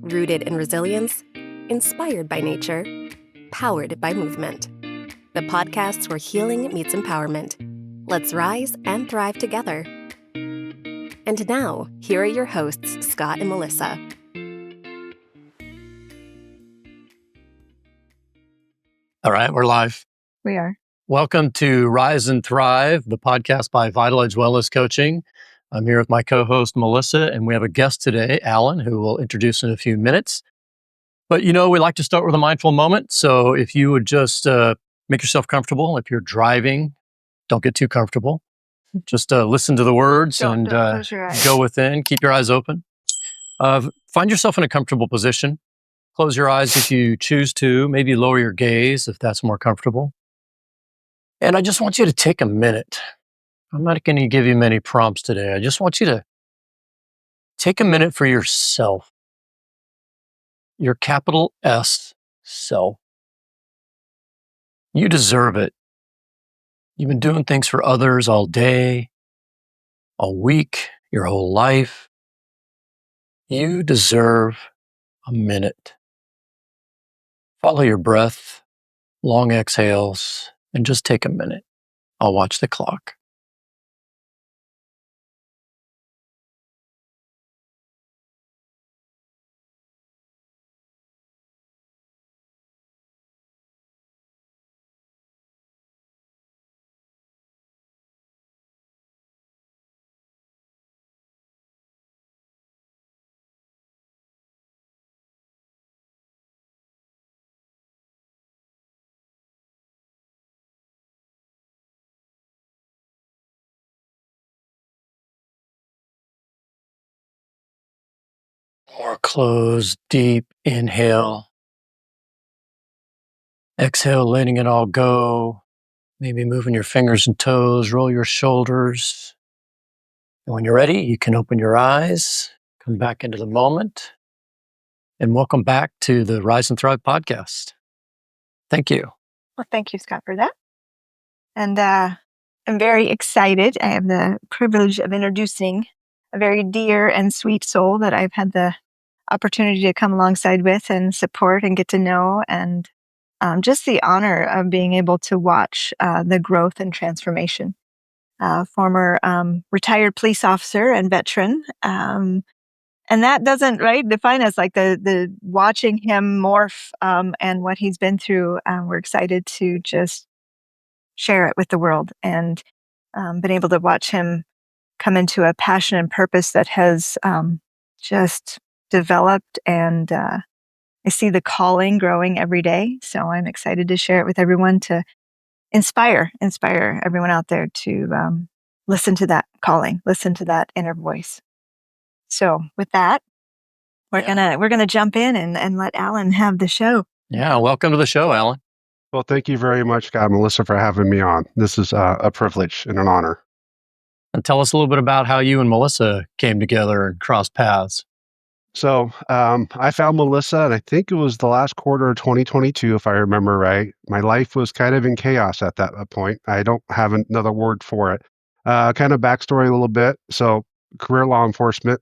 Rooted in resilience, inspired by nature, powered by movement. The podcasts where healing meets empowerment. Let's rise and thrive together. And now, here are your hosts, Scott and Melissa. All right, we're live. We are. Welcome to Rise and Thrive, the podcast by Vital Edge Wellness Coaching. I'm here with my co-host, Melissa, and we have a guest today, Alan, who we'll introduce in a few minutes. But we like to start with a mindful moment. So if you would just make yourself comfortable. If you're driving, don't get too comfortable. Just listen to the words Don't close your eyes. Go within. Keep your eyes open. Find yourself in a comfortable position. Close your eyes if you choose to. Maybe lower your gaze if that's more comfortable. And I just want you to take a minute. I'm not going to give you many prompts today. I just want you to take a minute for yourself. Your capital S self. You deserve it. You've been doing things for others all day, all week, your whole life. You deserve a minute. Follow your breath, long exhales, and just take a minute. I'll watch the clock. More close, deep inhale. Exhale, letting it all go. Maybe moving your fingers and toes, roll your shoulders. And when you're ready, you can open your eyes, come back into the moment, and welcome back to the Rise and Thrive podcast. Thank you. Well, thank you, Scott, for that. And I'm very excited. I have the privilege of introducing a very dear and sweet soul that I've had the opportunity to come alongside with and support and get to know, and just the honor of being able to watch the growth and transformation. Former retired police officer and veteran. And that doesn't define us, like the watching him morph and what he's been through. We're excited to just share it with the world, and been able to watch him come into a passion and purpose that has just developed, and I see the calling growing every day. So I'm excited to share it with everyone to inspire everyone out there to listen to that calling, listen to that inner voice. So with that, we're gonna jump in and let Alan have the show. Yeah, welcome to the show, Alan. Well, thank you very much, Scott and Melissa, for having me on. This is a privilege and an honor. And tell us a little bit about how you and Melissa came together and crossed paths. So I found Melissa, and I think it was the last quarter of 2022, if I remember right. My life was kind of in chaos at that point. I don't have another word for it. Kind of backstory a little bit. So career law enforcement,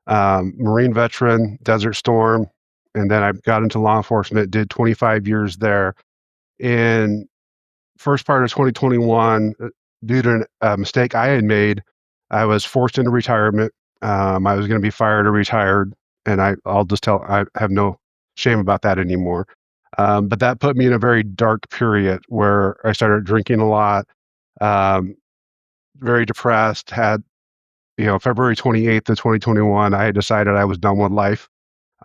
Marine veteran, Desert Storm, and then I got into law enforcement, did 25 years there. In first part of 2021, due to a mistake I had made, I was forced into retirement. I was going to be fired or retired, and I'll just tell, I have no shame about that anymore. But that put me in a very dark period where I started drinking a lot, very depressed, had, February 28th of 2021, I had decided I was done with life.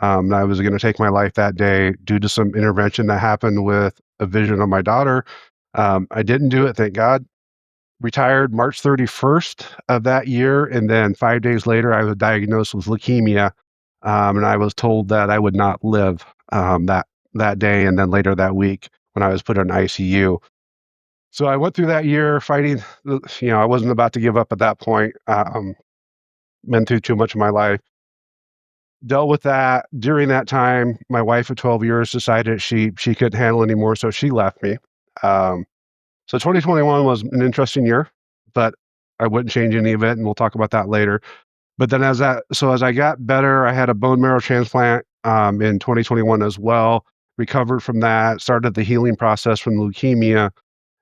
And I was going to take my life that day due to some intervention that happened with a vision of my daughter. I didn't do it, thank God. Retired March 31st of that year, and then 5 days later, I was diagnosed with leukemia, and I was told that I would not live that day, and then later that week when I was put in ICU. So I went through that year fighting. I wasn't about to give up at that point. Been through too much of my life. Dealt with that. During that time, my wife of 12 years decided she couldn't handle anymore, so she left me. So 2021 was an interesting year, but I wouldn't change any of it, and we'll talk about that later. But then as I got better, I had a bone marrow transplant in 2021 as well. Recovered from that, started the healing process from leukemia.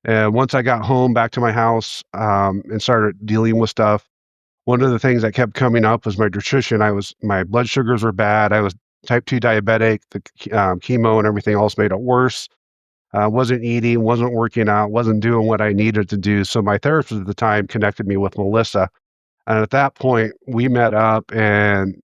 And once I got home back to my house and started dealing with stuff, one of the things that kept coming up was my nutrition. My blood sugars were bad. I was type 2 diabetic. The chemo and everything else made it worse. Wasn't eating, wasn't working out, wasn't doing what I needed to do. So my therapist at the time connected me with Melissa. And at that point, we met up, and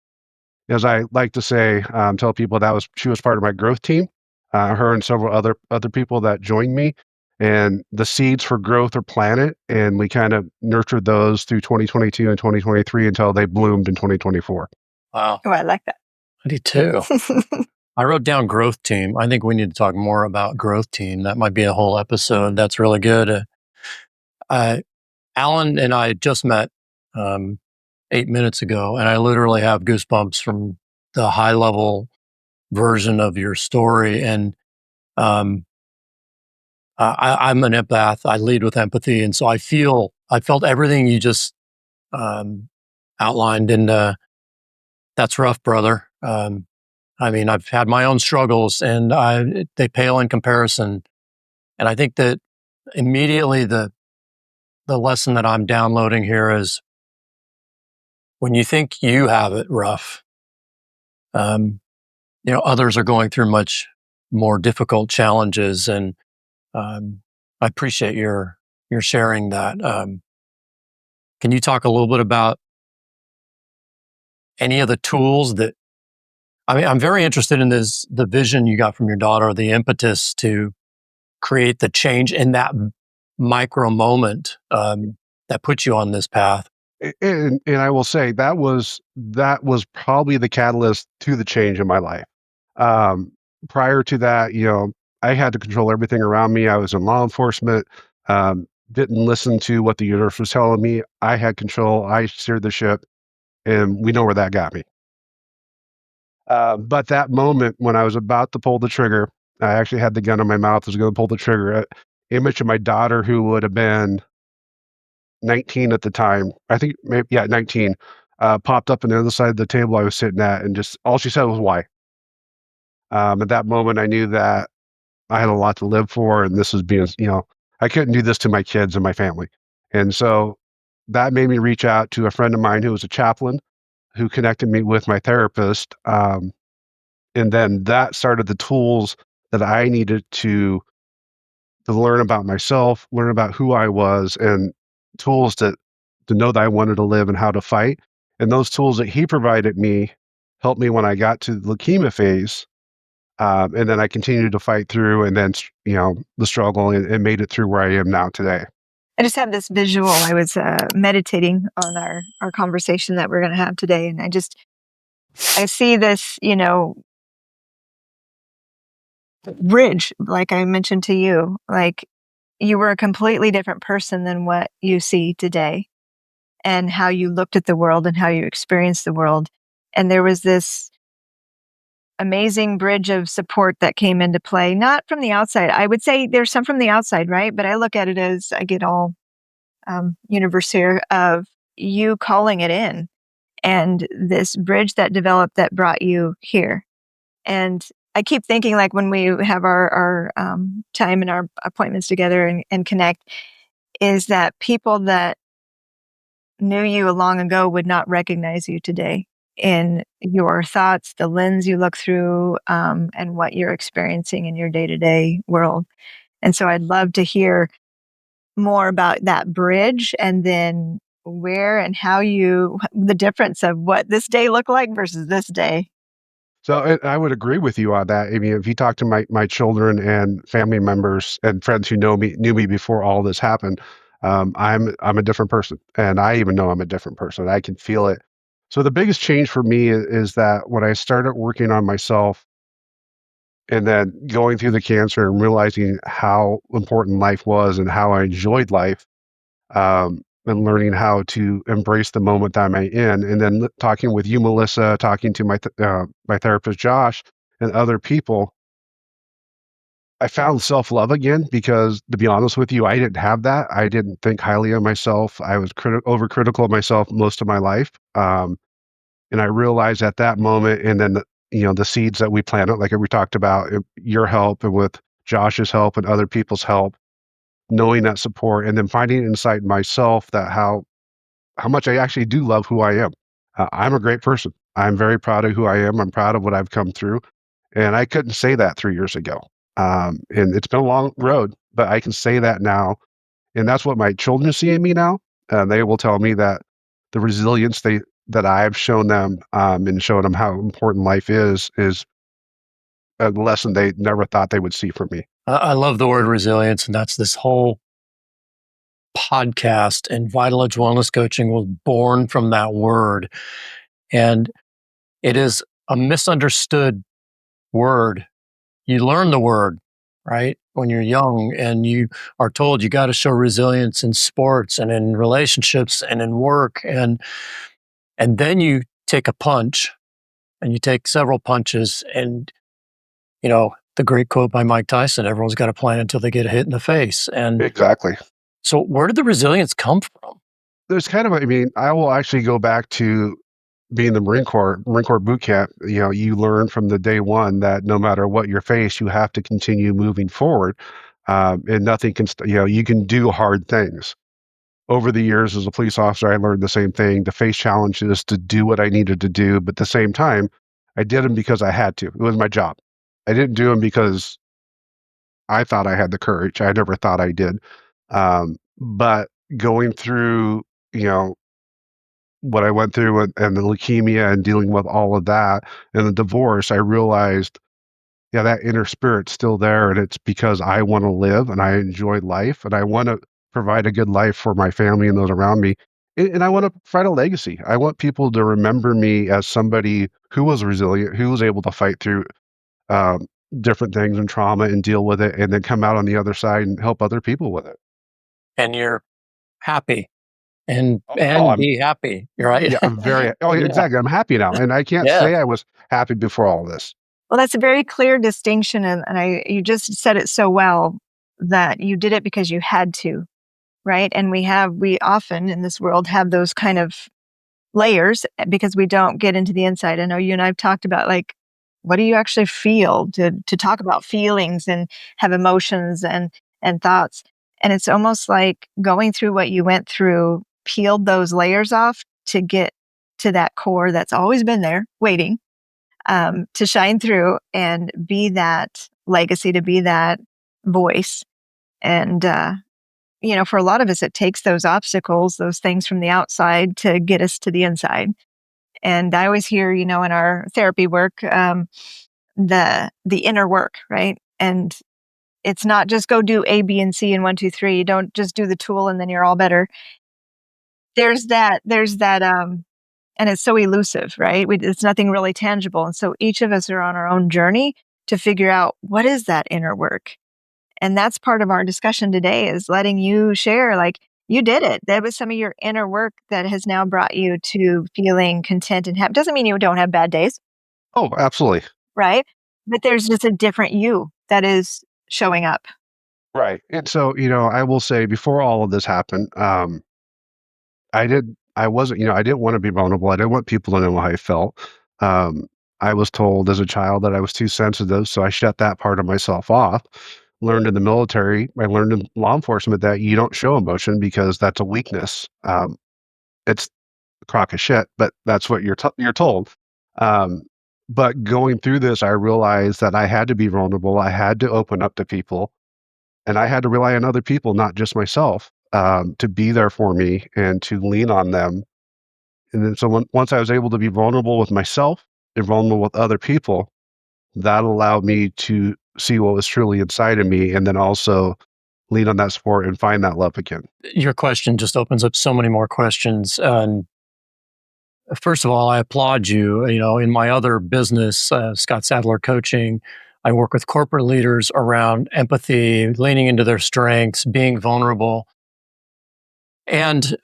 as I like to say, tell people she was part of my growth team. Her and several other people that joined me, and the seeds for growth are planted, and we kind of nurtured those through 2022 and 2023 until they bloomed in 2024. Wow. Oh, I like that. I do too. I wrote down growth team. I think we need to talk more about growth team. That might be a whole episode. That's really good. Alan and I just met 8 minutes ago, and I literally have goosebumps from the high level version of your story. And I'm an empath. I lead with empathy, and so I felt everything you just outlined, and that's rough, brother. I mean, I've had my own struggles, and they pale in comparison. And I think that immediately the lesson that I'm downloading here is when you think you have it rough, others are going through much more difficult challenges, and I appreciate your sharing that. Can you talk a little bit about any of the tools that? I mean, I'm very interested in the vision you got from your daughter, the impetus to create the change in that micro moment that put you on this path. And I will say that was probably the catalyst to the change in my life. Prior to that, I had to control everything around me. I was in law enforcement, didn't listen to what the universe was telling me. I had control. I steered the ship, and we know where that got me. But that moment when I was about to pull the trigger, I actually had the gun in my mouth. I was going to pull the trigger. Image of my daughter, who would have been 19 at the time, I think, maybe, yeah, 19, popped up on the other side of the table I was sitting at, and just all she said was, "Why?" At that moment, I knew that I had a lot to live for, and this was I couldn't do this to my kids and my family. And so that made me reach out to a friend of mine who was a chaplain who connected me with my therapist. And then that started the tools that I needed to learn about myself, learn about who I was, and tools to know that I wanted to live and how to fight. And those tools that he provided me helped me when I got to the leukemia phase. And then I continued to fight through, and then, the struggle, and made it through where I am now today. I just have this visual. I was meditating on our conversation that we're going to have today. And I see this, bridge, like I mentioned to you, like you were a completely different person than what you see today, and how you looked at the world and how you experienced the world. And there was this amazing bridge of support that came into play, not from the outside. I would say there's some from the outside, right? But I look at it as I get all universe here of you calling it in, and this bridge that developed that brought you here. And I keep thinking, like, when we have our time and our appointments together and connect, is that people that knew you long ago would not recognize you today in your thoughts, the lens you look through, and what you're experiencing in your day-to-day world. And so I'd love to hear more about that bridge, and then where and how the difference of what this day looked like versus this day. So I would agree with you on that. I mean, if you talk to my children and family members and friends who knew me before all this happened, I'm a different person, and I even know I'm a different person. I can feel it. So the biggest change for me is that when I started working on myself, and then going through the cancer and realizing how important life was and how I enjoyed life, and learning how to embrace the moment that I'm in, and then talking with you, Melissa, talking to my therapist, Josh, and other people, I found self-love again, because, to be honest with you, I didn't have that. I didn't think highly of myself. I was overcritical of myself most of my life. And I realized at that moment, and then, the seeds that we planted, like we talked about, your help and with Josh's help and other people's help, knowing that support, and then finding inside myself that how much I actually do love who I am. I'm a great person. I'm very proud of who I am. I'm proud of what I've come through. And I couldn't say that 3 years ago. And it's been a long road, but I can say that now. And that's what my children see in me now. They will tell me that the resilience that I've shown them, and shown them how important life is a lesson they never thought they would see from me. I love the word resilience, and that's this whole podcast, and Vital Edge Wellness Coaching was born from that word. And it is a misunderstood word. You learn the word, right, when you're young, and you are told you got to show resilience in sports and in relationships and in work. And then you take a punch, and you take several punches, and, the great quote by Mike Tyson, everyone's got a plan until they get hit in the face. And Exactly. so where did the resilience come from? There's kind of, I will actually go back to being the Marine Corps boot camp. You learn from the day one that no matter what you face, you have to continue moving forward. And nothing can, you can do hard things. Over the years as a police officer, I learned the same thing, to face challenges, to do what I needed to do. But at the same time, I did them because I had to. It was my job. I didn't do them because I thought I had the courage. I never thought I did. But going through, you know, what I went through and the leukemia and dealing with all of that and the divorce, I realized, yeah, that inner spirit's still there. And it's because I want to live and I enjoy life and I want to provide a good life for my family and those around me. And I want to provide a legacy. I want people to remember me as somebody who was resilient, who was able to fight through um, different things and trauma and deal with it, and then come out on the other side and help other people with it. And you're happy and I'm be happy, right? Yeah, I'm very Yeah. exactly. I'm happy now, and I can't Yeah. say I was happy before all of this. Well, that's a very clear distinction, and you just said it so well that you did it because you had to, right? And we often in this world have those kind of layers because we don't get into the inside. I know you and I've talked about, like, what do you actually feel, to talk about feelings and have emotions and thoughts. And it's almost like going through what you went through peeled those layers off to get to that core that's always been there waiting, to shine through and be that legacy, to be that voice. And, for a lot of us, it takes those obstacles, those things from the outside to get us to the inside. And I always hear, in our therapy work, the inner work, right? And it's not just go do A, B, and C and 1, 2, 3. You don't just do the tool and then you're all better. There's that, and it's so elusive, right? It's nothing really tangible. And so each of us are on our own journey to figure out what is that inner work. And that's part of our discussion today, is letting you share, like, you did it. That was some of your inner work that has now brought you to feeling content and happy. Doesn't mean you don't have bad days, Oh, absolutely. right? But there's just a different you that is showing up. Right. And so, I will say before all of this happened, I wasn't, I didn't want to be vulnerable. I didn't want people to know how I felt. Um, I was told as a child that I was too sensitive, so I shut that part of myself off. Learned in the military, I learned in law enforcement that you don't show emotion because that's a weakness. It's a crock of shit, but that's what you're told. Um, but going through this, I realized that I had to be vulnerable. I had to open up to people, and I had to rely on other people, not just myself, to be there for me and to lean on them. And then, so once I was able to be vulnerable with myself and vulnerable with other people, that allowed me to see what was truly inside of me, and then also lean on that support and find that love again. Your question just opens up so many more questions. First of all, I applaud you. In my other business, Scott Sadler Coaching, I work with corporate leaders around empathy, leaning into their strengths, being vulnerable. And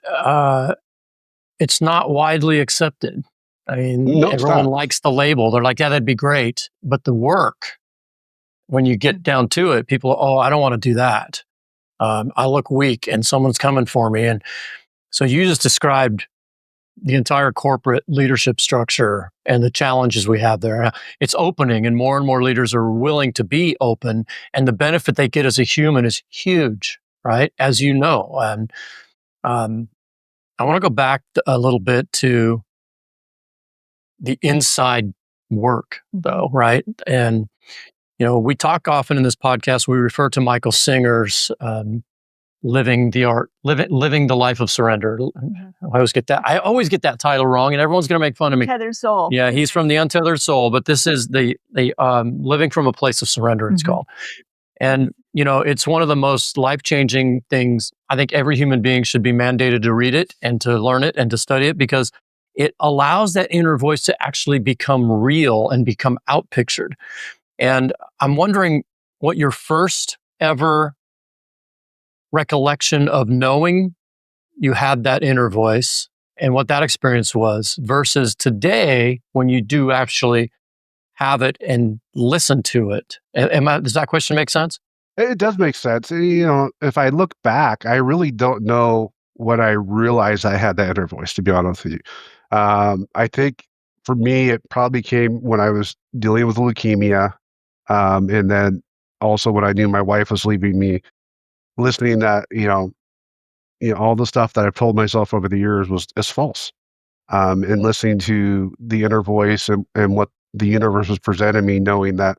it's not widely accepted. I mean, No, it's everyone not. likes the label. They're like, yeah, that'd be great. But the work, when you get down to it, people, oh, I don't want to do that. I look weak and someone's coming for me. And so you just described the entire corporate leadership structure and the challenges we have there. It's opening, and more leaders are willing to be open, and the benefit they get as a human is huge, right? As you know. And I want to go back a little bit to the inside work, though, right? And we talk often in this podcast. We refer to Michael Singer's living the life of surrender. I always get that title wrong, and everyone's going to make fun of me. Untethered Soul. Yeah, he's from the Untethered Soul, but this is the living from a place of surrender. It's called, and it's one of the most life-changing things. I think every human being should be mandated to read it and to learn it and to study it, because it allows that inner voice to actually become real and become outpictured. And I'm wondering what your first ever recollection of knowing you had that inner voice and what that experience was versus today when you do actually have it and listen to it. Does that question make sense? It does make sense. If I look back, I really don't know what I realized I had that inner voice, to be honest with you. I think for me, it probably came when I was dealing with leukemia. And then also when I knew my wife was leaving me, listening that, all the stuff that I've told myself over the years is false. And listening to the inner voice and what the universe was presenting me, knowing that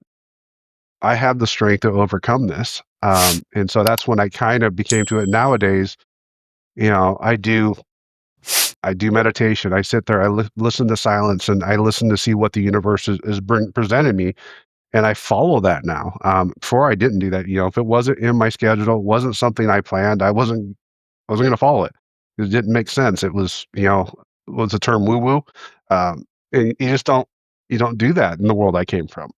I have the strength to overcome this. And so that's when I kind of became to it. Nowadays, I do meditation. I sit there, I listen to silence, and I listen to see what the universe is presenting me. And I follow that now. Before I didn't do that. If it wasn't in my schedule, it wasn't something I planned, I wasn't going to follow it. It didn't make sense. It was, was the term woo woo. And you don't do that in the world I came from.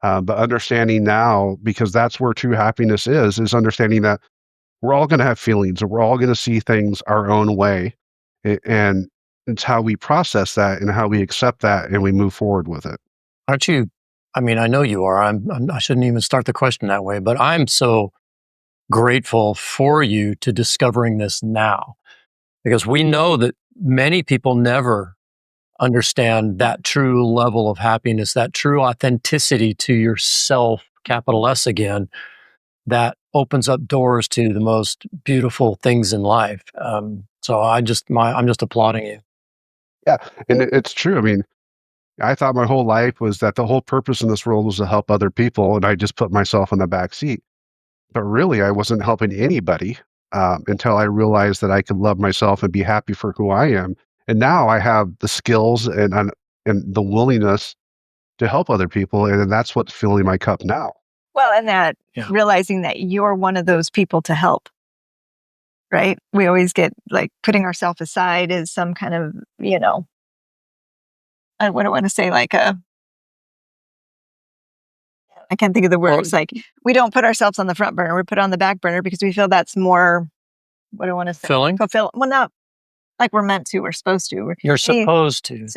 But understanding now, because that's where true happiness is understanding that we're all going to have feelings, and we're all going to see things our own way. And it's how we process that and how we accept that and we move forward with it. Aren't you? I mean, I know you are. I shouldn't even start the question that way, but I'm so grateful for you to discovering this now, because we know that many people never understand that true level of happiness, that true authenticity to yourself, capital S again, that opens up doors to the most beautiful things in life. So I'm just applauding you. Yeah, and it's true. I mean, I thought my whole life was that the whole purpose in this world was to help other people, and I just put myself in the back seat. But really, I wasn't helping anybody until I realized that I could love myself and be happy for who I am. And now I have the skills and the willingness to help other people, and that's what's filling my cup now. Well, and that realizing that you're one of those people to help, right? We always get like putting ourselves aside as some kind of, I wouldn't want to say like I can't think of the words. Like we don't put ourselves on the front burner; we put it on the back burner because we feel that's more. What do I want to say? Fulfill. Well, not like we're meant to. We're supposed to. You're supposed to.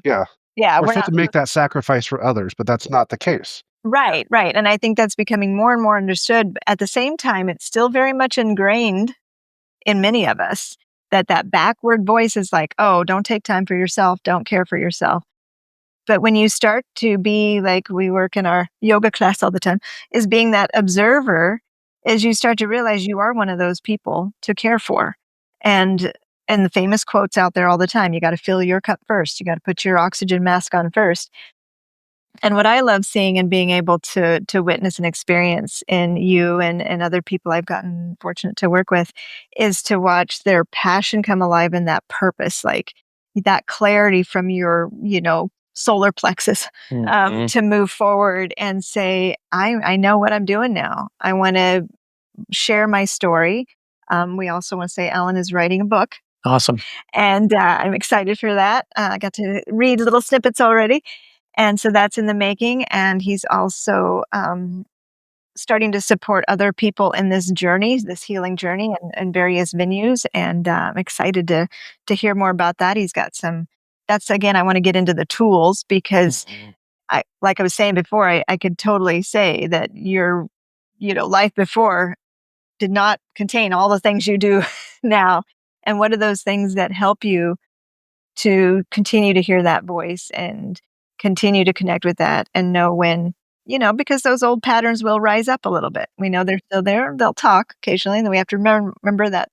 Yeah. Yeah. We're supposed to make that sacrifice for others, but that's not the case. Right. And I think that's becoming more and more understood. But at the same time, it's still very much ingrained in many of us that backward voice is like, oh, don't take time for yourself. Don't care for yourself. But when you start to be like we work in our yoga class all the time, is being that observer, as you start to realize you are one of those people to care for. And the famous quotes out there all the time, you got to fill your cup first. You got to put your oxygen mask on first. And what I love seeing and being able to witness and experience in you and other people I've gotten fortunate to work with is to watch their passion come alive in that purpose, like that clarity from your, solar plexus to move forward and say, I know what I'm doing now. I want to share my story. We also want to say Alan is writing a book. Awesome. And I'm excited for that. I got to read little snippets already. And so that's in the making. And he's also starting to support other people in this journey, this healing journey in various venues. And I'm excited to hear more about that. He's got that's again, I want to get into the tools because like I was saying before, I could totally say that your, life before did not contain all the things you do now. And what are those things that help you to continue to hear that voice and continue to connect with that and know when, because those old patterns will rise up a little bit. We know they're still there. They'll talk occasionally, and then we have to remember that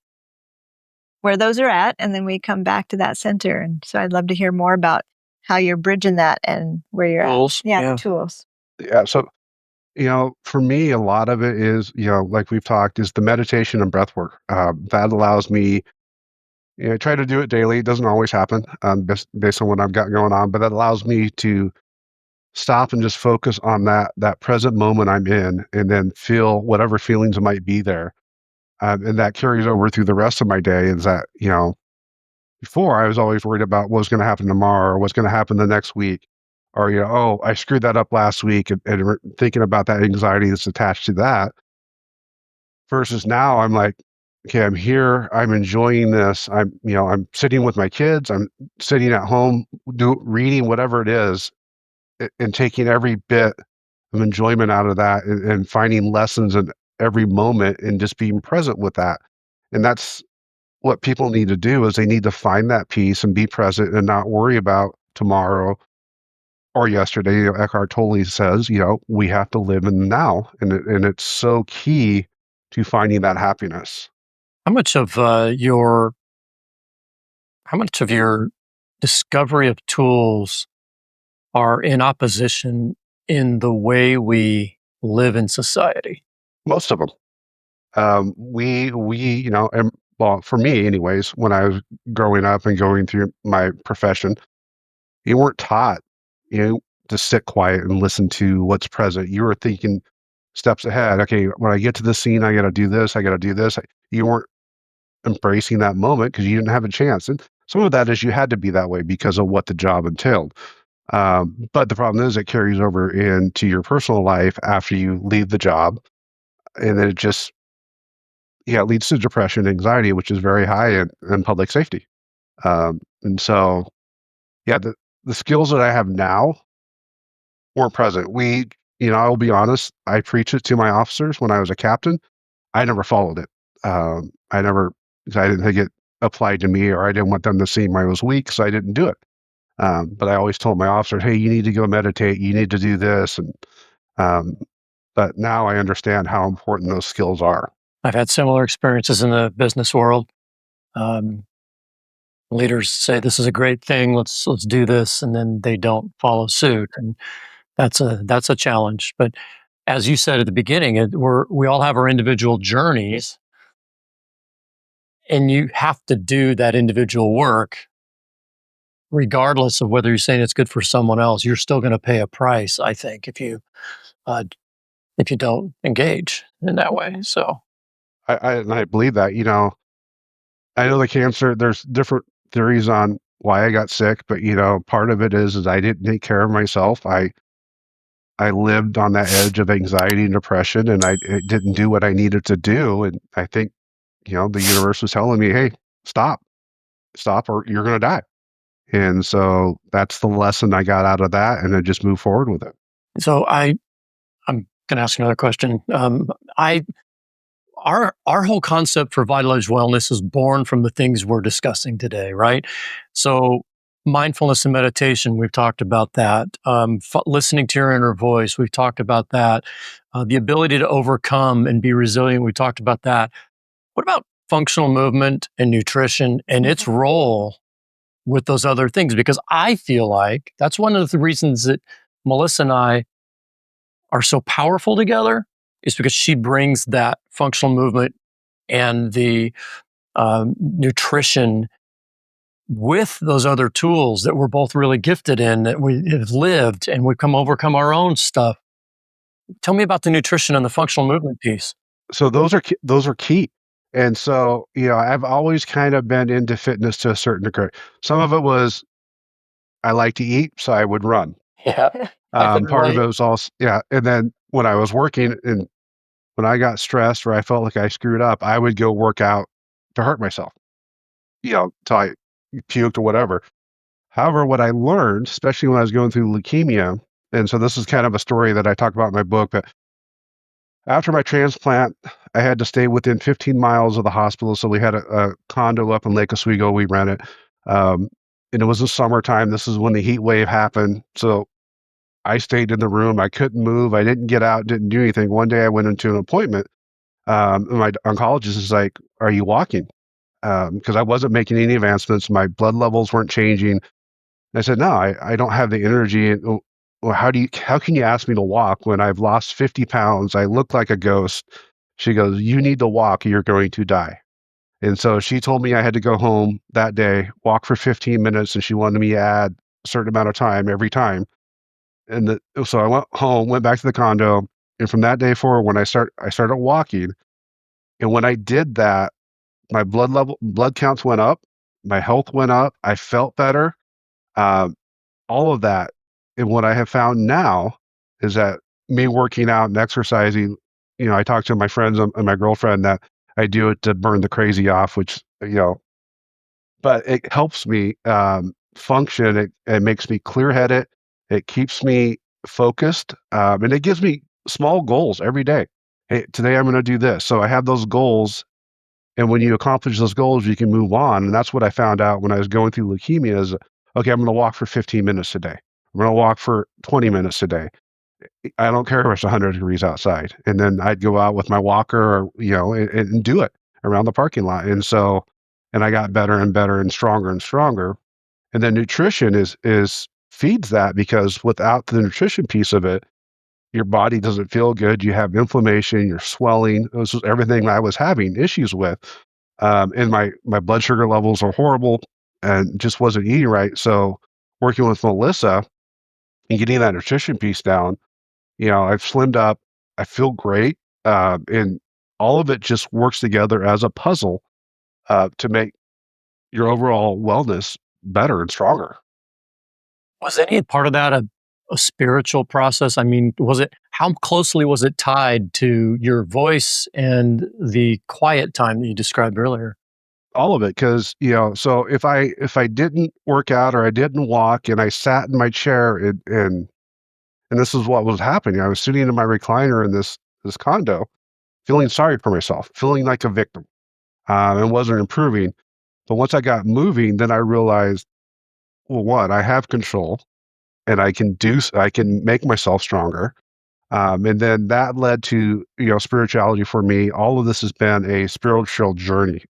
where those are at, and then we come back to that center. And so I'd love to hear more about how you're bridging that and where you're Tools, at. Yeah, yeah. the tools. Yeah. So, for me, a lot of it is, like we've talked, is the meditation and breath work. That allows me, I try to do it daily. It doesn't always happen based on what I've got going on, but that allows me to stop and just focus on that present moment I'm in, and then feel whatever feelings might be there. And that carries over through the rest of my day. Is that, before I was always worried about what's going to happen tomorrow or what's going to happen the next week, or, oh, I screwed that up last week, and thinking about that anxiety that's attached to that. Versus now, I'm like, okay, I'm here, I'm enjoying this. I'm sitting with my kids, I'm sitting at home, reading whatever it is, and taking every bit of enjoyment out of that, and finding lessons in every moment, and just being present with that. And that's what people need to do, is they need to find that peace and be present and not worry about tomorrow or yesterday. Eckhart Tolle says, we have to live in the now, and it's so key to finding that happiness. How much of your discovery of tools are in opposition in the way we live in society? Most of them. And well, for me anyways, when I was growing up and going through my profession, you weren't taught, to sit quiet and listen to what's present. You were thinking steps ahead. Okay, when I get to the scene, I got to do this. I got to do this. You weren't embracing that moment because you didn't have a chance. And some of that is you had to be that way because of what the job entailed. But the problem is it carries over into your personal life after you leave the job, and then it just, yeah, it leads to depression, anxiety, which is very high in public safety. And so, yeah, the skills that I have now weren't present. I will be honest, I preached it to my officers when I was a captain. I never followed it. I never, because I didn't think it applied to me, or I didn't want them to see I was weak, so I didn't do it. But I always told my officers, hey, you need to go meditate, you need to do this. Um, but now I understand how important those skills are. I've had similar experiences in the business world. Um, Leaders say this is a great thing. Let's do this, and then they don't follow suit, and that's a challenge. But as you said at the beginning, we all have our individual journeys, and you have to do that individual work, regardless of whether you're saying it's good for someone else. You're still going to pay a price, I think, uh, if you don't engage in that way. So I believe that. I know the cancer. There's different theories on why I got sick, but part of it is I didn't take care of myself. I lived on that edge of anxiety and depression, and I didn't do what I needed to do. And I think, the universe was telling me, hey, stop, or you're going to die. And so that's the lesson I got out of that, and I just moved forward with it. So I'm going to ask another question. Our whole concept for Vital Edge Wellness is born from the things we're discussing today, right? So mindfulness and meditation, we've talked about that. Listening to your inner voice, we've talked about that. The ability to overcome and be resilient, we talked about that. What about functional movement and nutrition and its role with those other things? Because I feel like that's one of the reasons that Melissa and I are so powerful together, is because she brings that functional movement and the nutrition with those other tools that we're both really gifted in, that we have lived, and we've overcome our own stuff. Tell me about the nutrition and the functional movement piece. So those are key. And so, I've always kind of been into fitness to a certain degree. Some of it was I like to eat, so I would run. Yeah. Part of it was also, yeah. And then when I was working, and when I got stressed or I felt like I screwed up, I would go work out to hurt myself, till I puked or whatever. However, what I learned, especially when I was going through leukemia, and so this is kind of a story that I talk about in my book, but after my transplant, I had to stay within 15 miles of the hospital. So we had a condo up in Lake Oswego. We rented. and it was the summertime. This is when the heat wave happened. So I stayed in the room. I couldn't move. I didn't get out, didn't do anything. One day I went into an appointment. And my oncologist is like, "Are you walking?" Because I wasn't making any advancements. My blood levels weren't changing. I said, "No, I don't have the energy." And, well, how can you ask me to walk when I've lost 50 pounds? I look like a ghost. She goes, "You need to walk. You're going to die." And so she told me I had to go home that day, walk for 15 minutes, and she wanted me to add a certain amount of time every time. So I went home, went back to the condo, and from that day forward, I started walking, and when I did that, my blood counts went up, my health went up, I felt better, um, all of that. And what I have found now is that me working out and exercising, I talk to my friends and my girlfriend that I do it to burn the crazy off, which, but it helps me, function. It makes me clear-headed. It keeps me focused, and it gives me small goals every day. "Hey, today I'm gonna do this." So I have those goals, and when you accomplish those goals, you can move on, and that's what I found out when I was going through leukemia is, "Okay, I'm gonna walk for 15 minutes today. I'm gonna walk for 20 minutes today. I don't care if it's 100 degrees outside." And then I'd go out with my walker or, and do it around the parking lot, and I got better and better and stronger. And then nutrition is feeds that because without the nutrition piece of it, your body doesn't feel good. You have inflammation, you're swelling. This was everything I was having issues with. And my blood sugar levels are horrible and just wasn't eating right. So working with Melissa and getting that nutrition piece down, I've slimmed up. I feel great. And all of it just works together as a puzzle to make your overall wellness better and stronger. Was any part of that a spiritual process? I mean, how closely was it tied to your voice and the quiet time that you described earlier? All of it, because so if I didn't work out or I didn't walk and I sat in my chair and this is what was happening. I was sitting in my recliner in this condo, feeling sorry for myself, feeling like a victim, and wasn't improving. But once I got moving, then I realized, well, one, I have control and I can make myself stronger. And then that led to, spirituality for me. All of this has been a spiritual journey.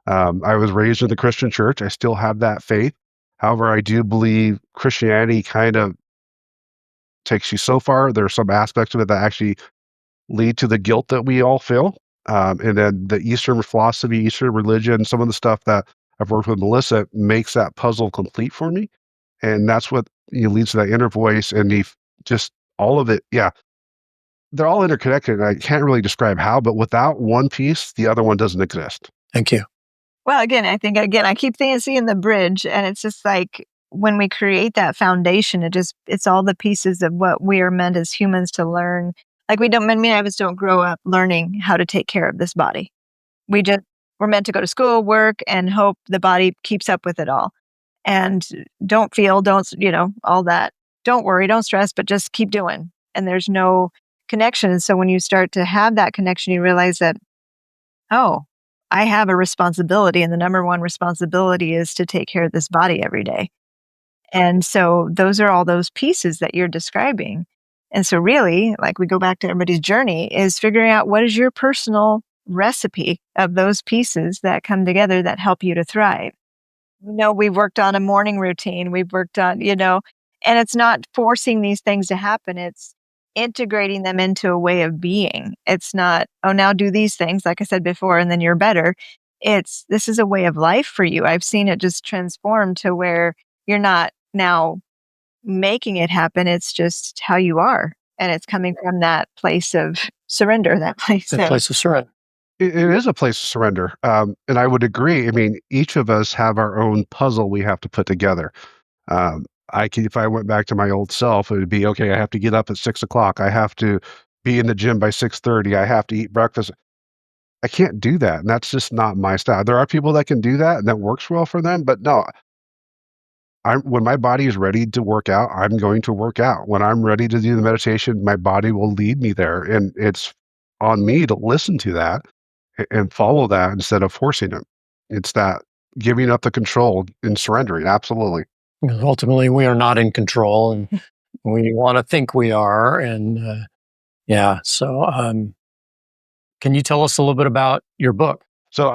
I was raised in the Christian church. I still have that faith. However, I do believe Christianity kind of takes you so far. There are some aspects of it that actually lead to the guilt that we all feel. And then the Eastern philosophy, Eastern religion, some of the stuff that I've worked with Melissa makes that puzzle complete for me. And that's what leads to that inner voice and just all of it. Yeah, they're all interconnected. And I can't really describe how, but without one piece, the other one doesn't exist. Thank you. Well, again, I think I keep seeing the bridge, and it's just like when we create that foundation, it's all the pieces of what we are meant as humans to learn. Like many of us don't grow up learning how to take care of this body. We're meant to go to school, work, and hope the body keeps up with it all. And all that. Don't worry, don't stress, but just keep doing. And there's no connection. And so when you start to have that connection, you realize that, oh, I have a responsibility, and the number one responsibility is to take care of this body every day. And so those are all those pieces that you're describing. And so really, like we go back to everybody's journey, is figuring out what is your personal recipe of those pieces that come together that help you to thrive. We've worked on a morning routine. We've worked on, and it's not forcing these things to happen. It's integrating them into a way of being. It's not, oh, now do these things, like I said before, and then you're better. This is a way of life for you. I've seen it just transform to where you're not now making it happen. It's just how you are. And it's coming from that place of surrender, that place The place of surrender. It is a place of surrender. And I would agree. I mean, each of us have our own puzzle we have to put together. If I went back to my old self, it would be, okay, I have to get up at 6 o'clock. I have to be in the gym by 6:30. I have to eat breakfast. I can't do that. And that's just not my style. There are people that can do that and that works well for them. But no, when my body is ready to work out, I'm going to work out. When I'm ready to do the meditation, my body will lead me there. And it's on me to listen to that and follow that instead of forcing it. It's that giving up the control and surrendering. Absolutely. Because ultimately, we are not in control, and we want to think we are. And yeah, so can you tell us a little bit about your book? So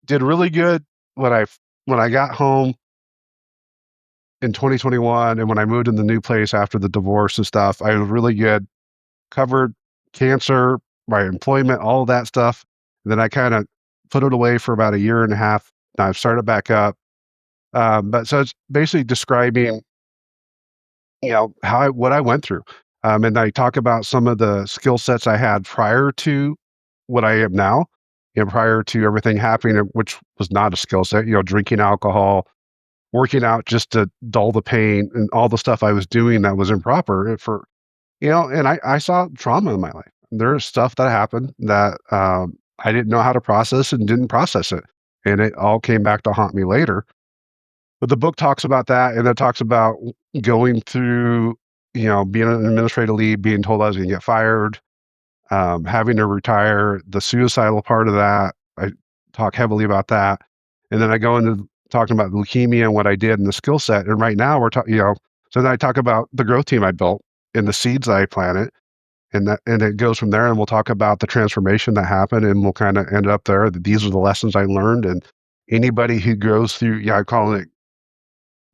did really good when I got home in 2021, and when I moved in the new place after the divorce and stuff. I was really good. Covered cancer, my employment, all of that stuff. And then I kind of put it away for about a year and a half. Now I've started back up. But so it's basically describing, what I went through. And I talk about some of the skill sets I had prior to what I am now, prior to everything happening, which was not a skill set, drinking alcohol, working out just to dull the pain and all the stuff I was doing that was improper and I saw trauma in my life. There's stuff that happened that I didn't know how to process and didn't process it. And it all came back to haunt me later. But the book talks about that, and it talks about going through, being an administrative leave, being told I was going to get fired, having to retire, the suicidal part of that. I talk heavily about that. And then I go into talking about leukemia and what I did and the skill set. And right now we're talking, so then I talk about the growth team I built and the seeds I planted. And it goes from there, and we'll talk about the transformation that happened, and we'll kind of end up there. These are the lessons I learned. And anybody who goes through, I call it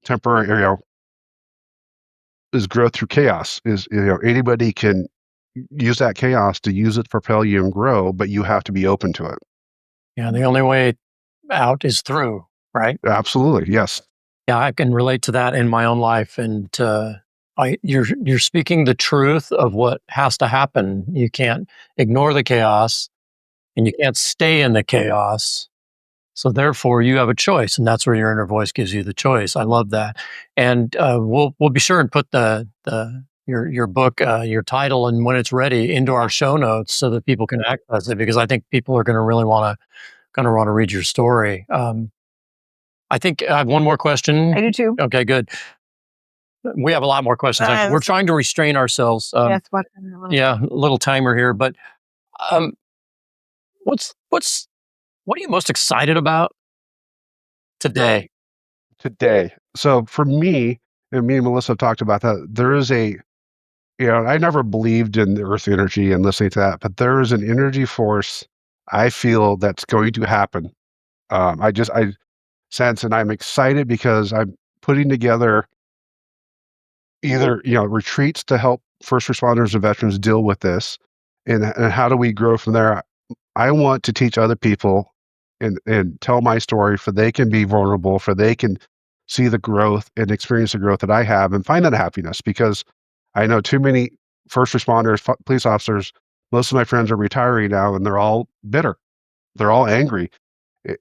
temporary, is growth through chaos. Is anybody can use that chaos to use it to propel you and grow, but you have to be open to it. Yeah, the only way out is through, right? Absolutely, yes. Yeah, I can relate to that in my own life, and you're speaking the truth of what has to happen. You can't ignore the chaos, and you can't stay in the chaos. So therefore, you have a choice, and that's where your inner voice gives you the choice. I love that, and we'll be sure and put your book, your title, and when it's ready into our show notes so that people can access it, because I think people are going to really want to read your story. I think I have one more question. I do too. Okay, good. We have a lot more questions. We're trying to restrain ourselves. Yes, a little timer here, but um, what are you most excited about today? So for me, and me and Melissa have talked about that, there is I never believed in the earth energy and listening to that, but there is an energy force I feel that's going to happen. I sense, and I'm excited because I'm putting together either, retreats to help first responders and veterans deal with this, and how do we grow from there? I want to teach other people and tell my story for they can be vulnerable, for they can see the growth and experience the growth that I have and find that happiness, because I know too many first responders, police officers, most of my friends are retiring now and they're all bitter. They're all angry.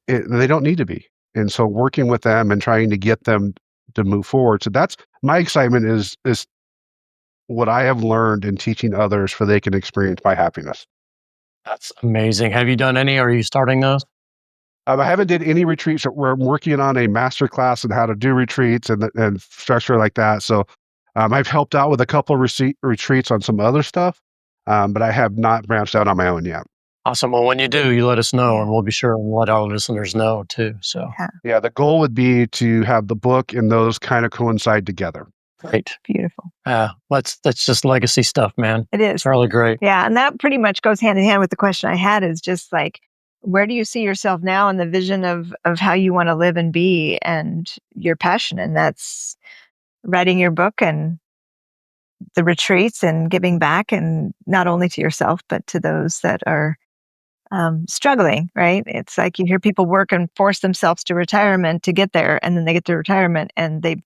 They don't need to be. And so working with them and trying to get them to move forward. So that's my excitement is what I have learned in teaching others for they can experience my happiness. That's amazing. Have you done any? Are you starting those? I haven't did any retreats. We're working on a master class on how to do retreats and structure like that. So I've helped out with a couple retreats on some other stuff, but I have not branched out on my own yet. Awesome. Well, when you do, you let us know, and we'll be sure and let our listeners know too. So yeah, the goal would be to have the book and those kind of coincide together. Great. Beautiful. That's just legacy stuff, man. It is. It's really great. Yeah. And that pretty much goes hand in hand with the question I had, is just like, where do you see yourself now in the vision of how you want to live and be and your passion? And that's writing your book and the retreats and giving back, and not only to yourself, but to those that are struggling, right? It's like you hear people work and force themselves to retirement to get there, and then they get to retirement and they've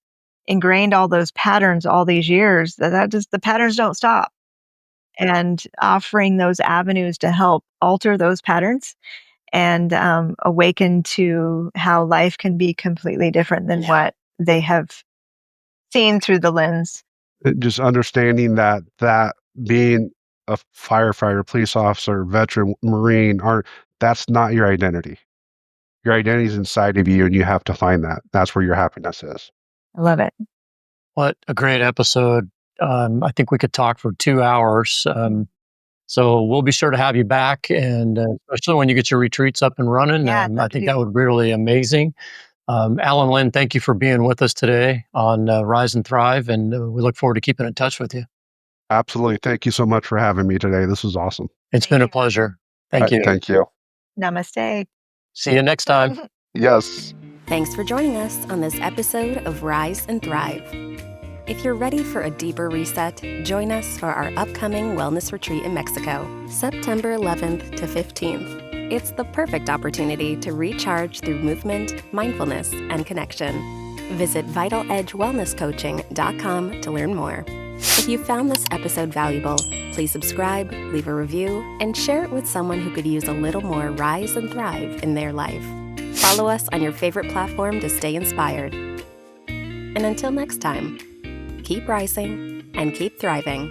ingrained all those patterns all these years that just the patterns don't stop. And offering those avenues to help alter those patterns and awaken to how life can be completely different than what they have seen through the lens. Just understanding that being a firefighter, police officer, veteran, Marine, that's not your identity. Your identity is inside of you, and you have to find that. That's where your happiness is. I love it. What a great episode. I think we could talk for 2 hours. So we'll be sure to have you back, and especially when you get your retreats up and running. Yeah, I that'd think be- that would be really amazing. Alan Lynn, thank you for being with us today on Rise and Thrive, and we look forward to keeping in touch with you. Absolutely. Thank you so much for having me today. This was awesome. It's Thank been a you. pleasure. Thank you. Thank you. Namaste. See you next time. Yes. Thanks for joining us on this episode of Rise and Thrive. If you're ready for a deeper reset, join us for our upcoming wellness retreat in Mexico, September 11th to 15th. It's the perfect opportunity to recharge through movement, mindfulness, and connection. Visit vitaledgewellnesscoaching.com to learn more. If you found this episode valuable, please subscribe, leave a review, and share it with someone who could use a little more rise and thrive in their life. Follow us on your favorite platform to stay inspired. And until next time, keep rising and keep thriving.